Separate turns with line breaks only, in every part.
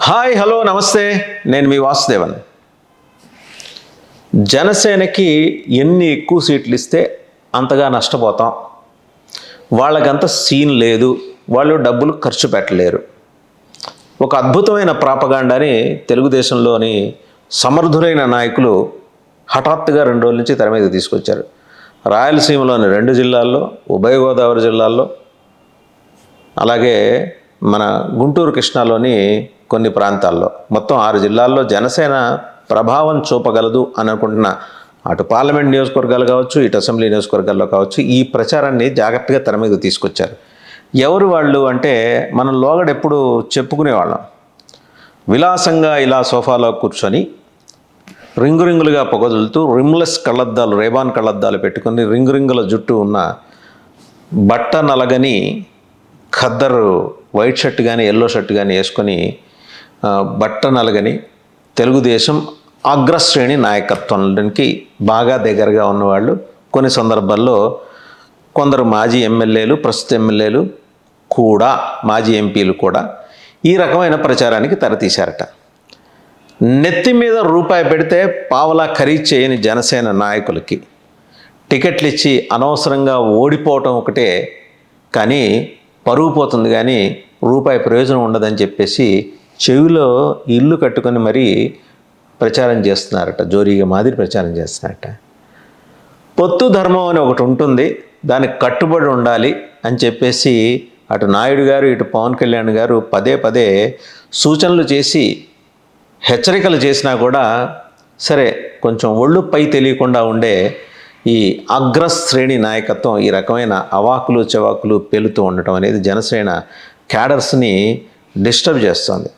Hi hello నమస్తే, నేను మీ వాసుదేవన్. జనసేనకి ఎన్ని ఎక్కువ సీట్లు ఇస్తే అంతగా నష్టపోతాం, వాళ్ళకంత సీన్ లేదు, వాళ్ళు డబ్బులు ఖర్చు పెట్టలేరు. ఒక అద్భుతమైన ప్రాపగాండాని తెలుగుదేశంలోని సమర్థులైన నాయకులు హఠాత్తుగా 2 రోజుల నుంచి తెర మీద తీసుకొచ్చారు. రాయలసీమలోని 2 జిల్లాల్లో, ఉభయ గోదావరి జిల్లాల్లో, అలాగే మన గుంటూరు కృష్ణాలోని కొన్ని ప్రాంతాల్లో, మొత్తం 6 జిల్లాల్లో జనసేన ప్రభావం చూపగలదు అని అనుకుంటున్న అటు పార్లమెంట్ నియోజకవర్గాలు కావచ్చు, ఇటు అసెంబ్లీ నియోజకవర్గాల్లో కావచ్చు, ఈ ప్రచారాన్ని జాగ్రత్తగా తెర మీద తీసుకొచ్చారు. ఎవరు వాళ్ళు అంటే, మనం లోగడ ఎప్పుడు చెప్పుకునేవాళ్ళం. విలాసంగా ఇలా సోఫాలో కూర్చొని రింగులుగా పొగదులుతూ రిమ్లెస్ కళ్ళద్దాలు, రేబాన్ కళ్ళద్దాలు పెట్టుకొని రింగుల జుట్టు ఉన్న బట్ట నలగని ఖద్దరు వైట్ షర్ట్ కానీ ఎల్లో షర్ట్ కానీ వేసుకొని బట్ట నలగని తెలుగుదేశం అగ్రశ్రేణి నాయకత్వానికి బాగా దగ్గరగా ఉన్నవాళ్ళు, కొన్ని సందర్భాల్లో కొందరు మాజీ ఎమ్మెల్యేలు, ప్రస్తుత ఎమ్మెల్యేలు కూడా, మాజీ ఎంపీలు కూడా ఈ రకమైన ప్రచారానికి తెరతీశారట. నెత్తి మీద రూపాయి పెడితే పావలా ఖరీదు చేయని జనసేన నాయకులకి టికెట్లు ఇచ్చి అనవసరంగా ఓడిపోవటం ఒకటే కానీ పరుగు పోతుంది, కానీ రూపాయి ప్రయోజనం ఉండదని చెప్పేసి చెవిలో ఇల్లు కట్టుకొని మరీ ప్రచారం చేస్తున్నారట. జోరీగా మాదిరి ప్రచారం చేస్తున్నారట. పొత్తు ధర్మం అని ఒకటి ఉంటుంది, దానికి కట్టుబడి ఉండాలి అని చెప్పేసి అటు నాయుడు గారు, ఇటు పవన్ కళ్యాణ్ గారు పదే సూచనలు చేసి హెచ్చరికలు చేసినా కూడా సరే, కొంచెం ఒళ్ళు పై తెలియకుండా ఉండే ఈ అగ్రశ్రేణి నాయకత్వం ఈ రకమైన అవాకులు చవాకులు పేలుతూ ఉండటం అనేది జనసేన క్యాడర్స్ని డిస్టర్బ్ చేస్తుంది.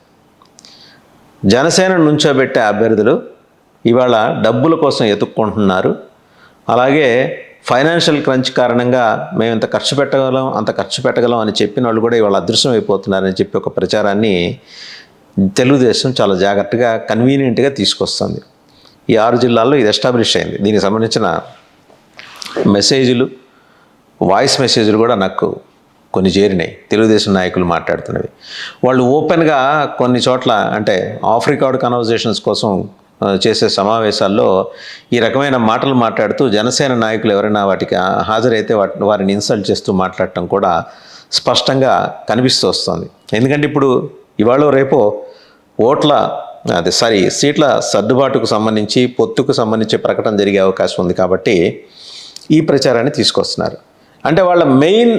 జనసేన నుంచోబెట్టే అభ్యర్థులు ఇవాళ డబ్బుల కోసం ఎతుక్కుంటున్నారు. అలాగే ఫైనాన్షియల్ క్రంచ్ కారణంగా మేము ఇంత ఖర్చు పెట్టగలం, అంత ఖర్చు పెట్టగలం అని చెప్పిన వాళ్ళు కూడా ఇవాళ అదృశ్యం అయిపోతున్నారని చెప్పి ఒక ప్రచారాన్ని తెలుగుదేశం చాలా జాగ్రత్తగా, కన్వీనియంట్గా తీసుకొస్తుంది. ఈ 6 జిల్లాల్లో ఇది ఎస్టాబ్లిష్ అయింది. దీనికి సంబంధించిన మెసేజ్లు, వాయిస్ మెసేజ్లు కూడా నాకు కొన్ని చేరినాయి, తెలుగుదేశం నాయకులు మాట్లాడుతున్నవి. వాళ్ళు ఓపెన్గా కొన్ని చోట్ల, అంటే ఆఫ్ రికార్డ్ కన్వర్జేషన్స్ కోసం చేసే సమావేశాల్లో ఈ రకమైన మాటలు మాట్లాడుతూ జనసేన నాయకులు ఎవరైనా వాటికి హాజరైతే వారిని ఇన్సల్ట్ చేస్తూ మాట్లాడటం కూడా స్పష్టంగా కనిపిస్తూ వస్తుంది. ఎందుకంటే ఇప్పుడు ఇవాళ రేపో సీట్ల సర్దుబాటుకు సంబంధించి, పొత్తుకు సంబంధించి ప్రకటన జరిగే అవకాశం ఉంది. కాబట్టి ఈ ప్రచారాన్ని తీసుకొస్తున్నారు. అంటే వాళ్ళ మెయిన్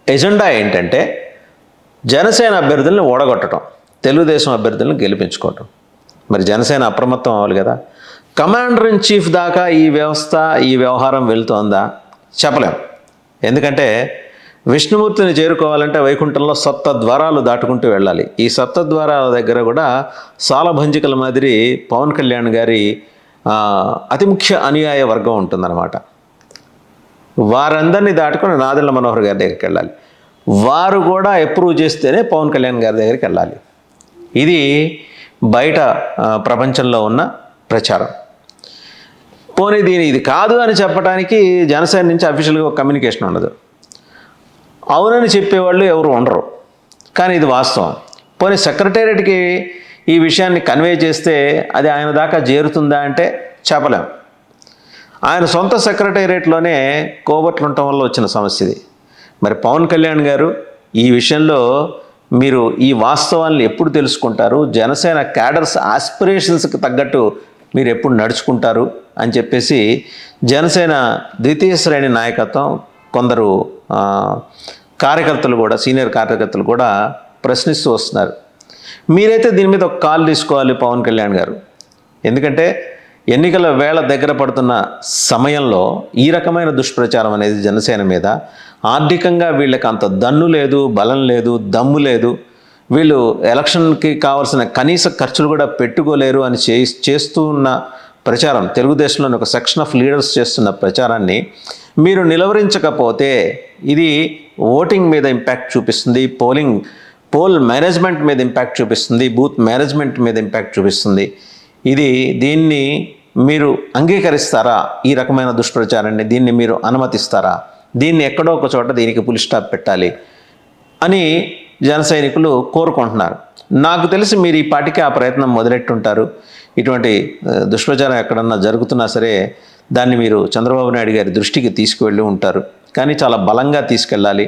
ఎజెండా ఏంటంటే జనసేన అభ్యర్థులను ఓడగొట్టడం, తెలుగుదేశం అభ్యర్థులను గెలిపించుకోవటం. మరి జనసేన అప్రమత్తం అవ్వాలి కదా. కమాండర్ ఇన్ చీఫ్ దాకా ఈ వ్యవహారం వెళ్తోందా చెప్పలేం. ఎందుకంటే విష్ణుమూర్తిని చేరుకోవాలంటే వైకుంఠంలో 7 ద్వారాలు దాటుకుంటూ వెళ్ళాలి. ఈ 7 ద్వారాల దగ్గర కూడా సాలభంజికల మాదిరి పవన్ కళ్యాణ్ గారి అతి ముఖ్య అనుయాయ వర్గం ఉంటుందన్నమాట. వారందరినీ దాటుకొని నాదెళ్ల మనోహర్ గారి దగ్గరికి వెళ్ళాలి. వారు కూడా అప్రూవ్ చేస్తేనే పవన్ కళ్యాణ్ గారి దగ్గరికి వెళ్ళాలి. ఇది బయట ప్రపంచంలో ఉన్న ప్రచారం. పోనీ ఇది కాదు అని చెప్పడానికి జనసేన నుంచి అఫీషియల్గా ఒక కమ్యూనికేషన్ ఉండదు. అవునని చెప్పేవాళ్ళు ఎవరు ఉండరు, కానీ ఇది వాస్తవం. పోనీ సెక్రటేరియట్కి ఈ విషయాన్ని కన్వే చేస్తే అది ఆయన దాకా చేరుతుందా అంటే చెప్పలేం. ఆయన సొంత సెక్రటేరియట్లోనే కోబట్లు ఉండటం వల్ల వచ్చిన సమస్య ఇది. మరి పవన్ కళ్యాణ్ గారు ఈ విషయంలో మీరు ఈ వాస్తవాన్ని ఎప్పుడు తెలుసుకుంటారు, జనసేన క్యాడర్స్ ఆస్పిరేషన్స్కి తగ్గట్టు మీరు ఎప్పుడు నడుచుకుంటారు అని చెప్పేసి జనసేన ద్వితీయ శ్రేణి నాయకత్వం, కొందరు కార్యకర్తలు కూడా, సీనియర్ కార్యకర్తలు కూడా ప్రశ్నిస్తూ వస్తున్నారు. మీరైతే దీని మీద ఒక కాల్ తీసుకోవాలి పవన్ కళ్యాణ్ గారు. ఎందుకంటే ఎన్నికల వేళ దగ్గర పడుతున్న సమయంలో ఈ రకమైన దుష్ప్రచారం అనేది జనసేన మీద, ఆర్థికంగా వీళ్ళకి అంత దన్ను లేదు, బలం లేదు, దమ్ము లేదు, వీళ్ళు ఎలక్షన్కి కావాల్సిన కనీస ఖర్చులు కూడా పెట్టుకోలేరు అని చేస్తూ ఉన్న ప్రచారం, తెలుగుదేశంలోని ఒక సెక్షన్ ఆఫ్ లీడర్స్ చేస్తున్న ప్రచారాన్ని మీరు నిలవరించకపోతే ఇది ఓటింగ్ మీద ఇంపాక్ట్ చూపిస్తుంది, పోల్ మేనేజ్మెంట్ మీద ఇంపాక్ట్ చూపిస్తుంది, బూత్ మేనేజ్మెంట్ మీద ఇంపాక్ట్ చూపిస్తుంది. దీన్ని మీరు అంగీకరిస్తారా? ఈ రకమైన దుష్ప్రచారాన్ని దీన్ని మీరు అనుమతిస్తారా? దీన్ని ఎక్కడో ఒక చోట దీనికి పులి స్టాప్ పెట్టాలి అని జన సైనికులు కోరుకుంటున్నారు. నాకు తెలిసి మీరు ఈ పాటికి ఆ ప్రయత్నం మొదలెట్టుంటారు. ఇటువంటి దుష్ప్రచారం ఎక్కడన్నా జరుగుతున్నా సరే దాన్ని మీరు చంద్రబాబు నాయుడు గారి దృష్టికి తీసుకువెళ్ళి ఉంటారు. కానీ చాలా బలంగా తీసుకెళ్ళాలి.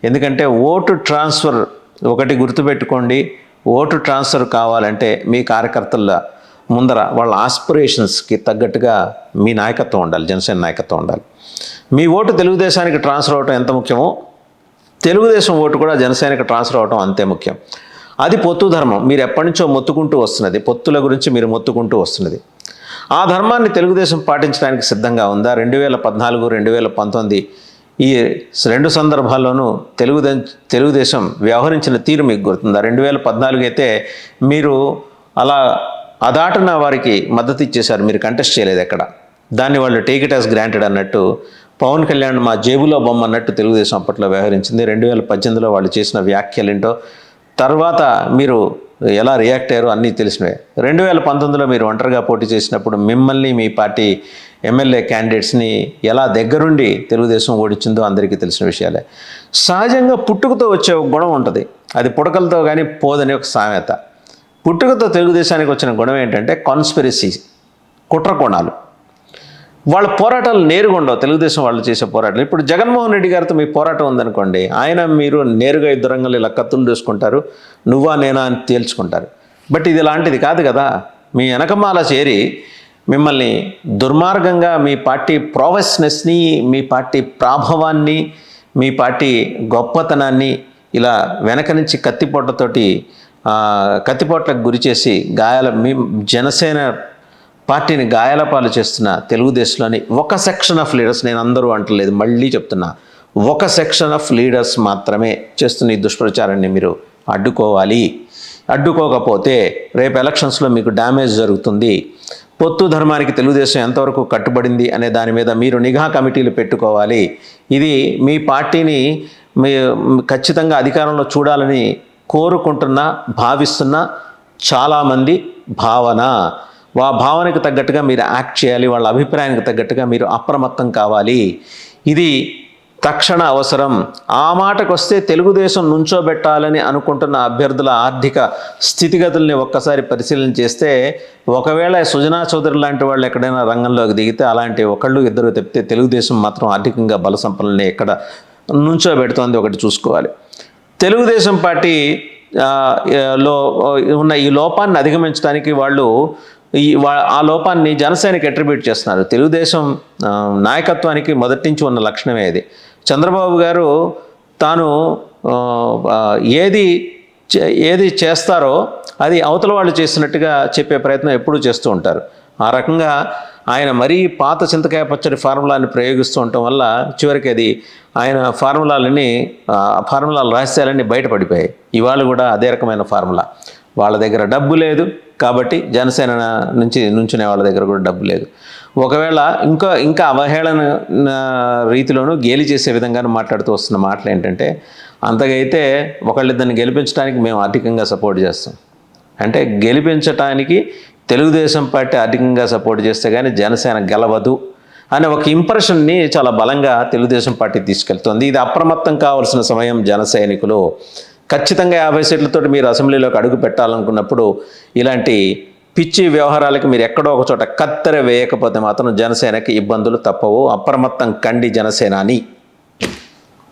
ఎందుకంటే ఓటు ట్రాన్స్ఫర్ ఒకటి గుర్తుపెట్టుకోండి, ఓటు ట్రాన్స్ఫర్ కావాలంటే మీ కార్యకర్తల ముందర వాళ్ళ ఆస్పిరేషన్స్కి తగ్గట్టుగా మీ నాయకత్వం ఉండాలి, జనసేన నాయకత్వం ఉండాలి. మీ ఓటు తెలుగుదేశానికి ట్రాన్స్ఫర్ అవటం ఎంత ముఖ్యమో తెలుగుదేశం ఓటు కూడా జనసేనకి ట్రాన్స్ఫర్ అవటం అంతే ముఖ్యం. అది పొత్తు ధర్మం. మీరు ఎప్పటి నుంచో మొత్తుకుంటూ వస్తున్నది, పొత్తుల గురించి మీరు మొత్తుకుంటూ వస్తున్నది. ఆ ధర్మాన్ని తెలుగుదేశం పాటించడానికి సిద్ధంగా ఉందా? 2014, 2019 ఈ రెండు సందర్భాల్లోనూ తెలుగుదేశం వ్యవహరించిన తీరు మీకు గుర్తుందా? 2014 అయితే మీరు అలా అదాటున వారికి మద్దతు ఇచ్చేశారు, మీరు కంటెస్ట్ చేయలేదు ఎక్కడ. దాన్ని వాళ్ళు టేక్ ఇట్ యాజ్ గ్రాంటెడ్ అన్నట్టు, పవన్ కళ్యాణ్ మా జేబులో బొమ్మ అన్నట్టు తెలుగుదేశం అప్పట్లో వ్యవహరించింది. 2018లో వాళ్ళు చేసిన వ్యాఖ్యలేంటో తర్వాత మీరు ఎలా రియాక్ట్ అయ్యారో అన్నీ తెలిసినవే. 2019లో మీరు ఒంటరిగా పోటీ చేసినప్పుడు మిమ్మల్ని మీ పార్టీ ఎమ్మెల్యే క్యాండిడేట్స్ని ఎలా దగ్గరుండి తెలుగుదేశం ఓడించిందో అందరికీ తెలిసిన విషయాలే. సహజంగా పుట్టుకతో వచ్చే ఒక గుణం ఉంటుంది, అది పుడకలతో కానీ పోదని ఒక సామెత. పుట్టుకతో తెలుగుదేశానికి వచ్చిన గుణం ఏంటంటే కాన్స్పిరసీ, కుట్ర కోణాలు. వాళ్ళ పోరాటాలు నేరుగా ఉండవు, తెలుగుదేశం వాళ్ళు చేసే పోరాటాలు. ఇప్పుడు జగన్మోహన్ రెడ్డి గారితో మీ పోరాటం ఉందనుకోండి, ఆయన మీరు నేరుగా ఇద్దరు రంగులు ఇలా కత్తులు చూసుకుంటారు, నువ్వా నేనా అని తేల్చుకుంటారు. బట్ ఇది లాంటిది కాదు కదా. మీ వెనకమాల చేరి మిమ్మల్ని దుర్మార్గంగా మీ పార్టీ ప్రోవెస్నెస్ని, మీ పార్టీ ప్రాభవాన్ని, మీ పార్టీ గొప్పతనాన్ని ఇలా వెనక నుంచి కత్తిపోట్లకు గురి చేసి మీ జనసేన పార్టీని గాయాలపాలు చేస్తున్న తెలుగుదేశంలోని ఒక సెక్షన్ ఆఫ్ లీడర్స్, నేను అందరూ అంటలేదు, మళ్ళీ చెప్తున్నా, ఒక సెక్షన్ ఆఫ్ లీడర్స్ మాత్రమే చేస్తున్న ఈ దుష్ప్రచారాన్ని మీరు అడ్డుకోవాలి. అడ్డుకోకపోతే రేపు ఎలక్షన్స్లో మీకు డ్యామేజ్ జరుగుతుంది. పొత్తు ధర్మానికి తెలుగుదేశం ఎంతవరకు కట్టుబడింది అనే దాని మీద మీరు నిఘా కమిటీలు పెట్టుకోవాలి. ఇది మీ పార్టీని ఖచ్చితంగా అధికారంలో చూడాలని కోరుకుంటున్నా, భావిస్తున్న చాలామంది భావన. ఆ భావనకు తగ్గట్టుగా మీరు యాక్ట్ చేయాలి, వాళ్ళ అభిప్రాయానికి తగ్గట్టుగా మీరు అప్రమత్తం కావాలి. ఇది తక్షణ అవసరం. ఆ మాటకు వస్తే తెలుగుదేశం నుంచోబెట్టాలని అనుకుంటున్న అభ్యర్థుల ఆర్థిక స్థితిగతుల్ని ఒక్కసారి పరిశీలన చేస్తే, ఒకవేళ సుజనా చౌదరి లాంటి వాళ్ళు ఎక్కడైనా రంగంలోకి దిగితే అలాంటి ఒకళ్ళు ఇద్దరు తప్పితే తెలుగుదేశం మాత్రం ఆర్థికంగా బల సంపన్నుల్ని ఎక్కడ నుంచోబెడుతోంది ఒకటి చూసుకోవాలి. తెలుగుదేశం పార్టీ లో ఉన్న ఈ లోపాన్ని అధిగమించడానికి వాళ్ళు ఆ లోపాన్ని జనసేనకి అట్రిబ్యూట్ చేస్తున్నారు. తెలుగుదేశం నాయకత్వానికి మొదటి నుంచి ఉన్న లక్షణమే ఇది. చంద్రబాబు గారు తాను ఏది చేస్తారో అది అవతల వాళ్ళు చేస్తున్నట్టుగా చెప్పే ప్రయత్నం ఎప్పుడూ చేస్తూ ఉంటారు. ఆ రకంగా ఆయన మరీ పాత చింతకాయ పచ్చడి ఫార్ములాని ప్రయోగిస్తూ ఉండటం వల్ల చివరికి అది ఆయన ఫార్ములాల రహస్యాలన్నీ బయటపడిపోయాయి. ఇవాళ కూడా అదే రకమైన ఫార్ములా. వాళ్ళ దగ్గర డబ్బు లేదు కాబట్టి జనసేన నుంచునే వాళ్ళ దగ్గర కూడా డబ్బు లేదు. ఒకవేళ ఇంకా అవహేళన రీతిలోనూ గేలి చేసే విధంగానూ మాట్లాడుతూ వస్తున్న మాటలు ఏంటంటే, అంతకైతే ఒకళ్ళిద్దరిని గెలిపించడానికి మేము ఆర్థికంగా సపోర్ట్ చేస్తాం అంటే, గెలిపించటానికి తెలుగుదేశం పార్టీ ఆర్థికంగా సపోర్ట్ చేస్తే కానీ జనసేన గెలవదు అనే ఒక ఇంప్రెషన్ని చాలా బలంగా తెలుగుదేశం పార్టీ తీసుకెళ్తుంది. ఇది అప్రమత్తం కావాల్సిన సమయం జనసైనికులు. ఖచ్చితంగా 50 సీట్లతో మీరు అసెంబ్లీలోకి అడుగు పెట్టాలనుకున్నప్పుడు ఇలాంటి పిచ్చి వ్యవహారాలకి మీరు ఎక్కడో ఒక చోట కత్తెర వేయకపోతే మాత్రం జనసేనకి ఇబ్బందులు తప్పవు. అప్రమత్తం కండి జనసేనాని.